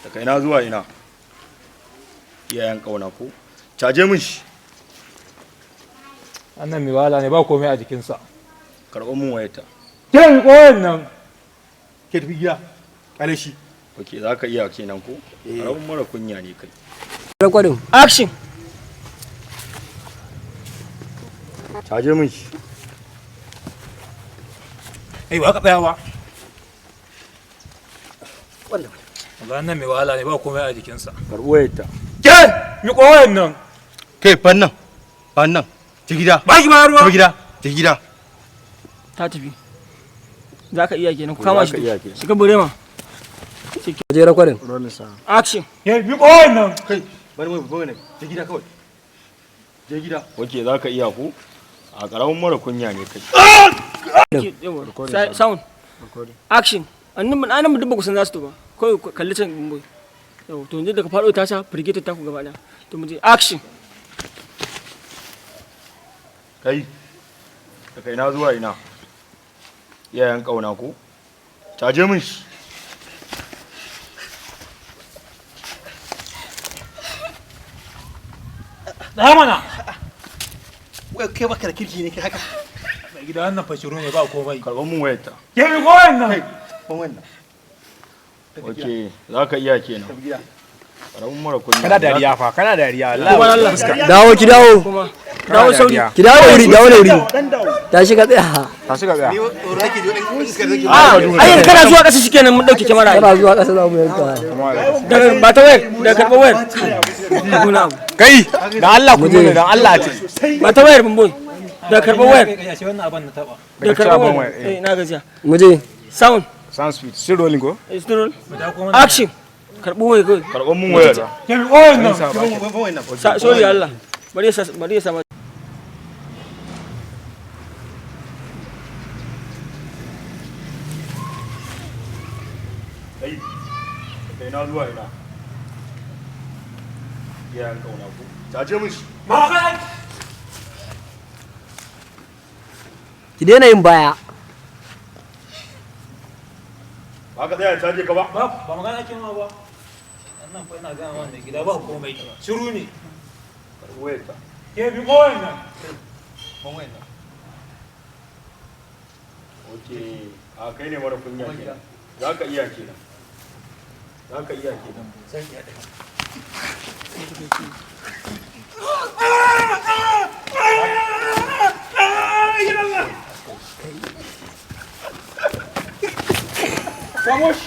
Daga ina zuwa ina? Iyayen ƙauna ko? Caje min shi. Annan mai wahala ne ba komai a jikinsa. Karɓo min wayarta. Kin koyan nan. Ke tafi gida. Kale shi. Ok, za ka iya kenan ko? Ƙaramin mara kunya ne kai. Recording. Action. Caje min shi. Ai ba ka tsaya ba. Wannan. Annan mai wahala ne ba komai a jikinsa. Karɓo wayarta. Ken! Mi koyan nan. Kai fannan. Fannan. Ta gida. Ba ki ba ruwa. Ta gida. Ta gida. Ta tafi. Za ka iya kenan ku kama shi. Iya kenan. Shiga burema. Je recording. Action. Ke mi koyan nan. Kai bari mai babban ne. Ta gida kawai. Je gida. Ok, za ka iya ko? A ƙaramin mara kunya ne kai. Sound. Action. Annan mu dubba kusan za su to ba. Kawai kalli can boy. Yau to yanzu daga faɗo ta sha firgita ta ku gaba ɗaya. To mu je action. Kai, daga ina zuwa ina? Iyayen ƙauna ko? Caje min shi. Da mana. Wai kai baka da kirki ne kai haka. Mai gida wannan fashiru ne ba komai. Karɓo min wayarta. Ke mi koyan nan. Ban wannan. Ok, za ka iya kenan. Ƙaramin mara kunya. Kana dariya fa, kana dariya. Allah. Dawo ki dawo. Dawo sauri. Ki dawo da wuri, dawo da wuri. Ta shiga tsaya. Ta shiga tsaya. Ni tsoro nake ji wani iskar nake. Ai kana zuwa ƙasa shikenan mun dauke kyamara. Kana zuwa ƙasa za mu yanka. Daga ba ta wayar, daga karɓar wayar. Kuna abu. Kai, dan Allah ku ne dan Allah a ce. Ba ta wayar bamboy. Daga karɓar wayar. Ya ce wannan abin na taba. Daga karɓar wayar. Eh na gajiya. Mu je. Sound. Sound sweet. Still rolling go. Still. Action. Karɓo wayar kai. Karɓo min wayarta. Ke mi koyan nan. Ban wannan. Sorry Allah. Bari ya sa Kai, daga ina zuwa ina? Iyayen ƙauna ko? Caje min shi. Ki daina yin baya. Ba ka tsaya caje ka ba? Ba magana kin ma ba. Annan fa ina ga wannan gida ba komai. Shiru ne. Karɓo wayarta. Ke mi koyan nan. Ban wannan. Ok, a kai ne mara kunya kenan. Za ka iya kenan. Za ka iya kenan. Zan iya da. Vamos.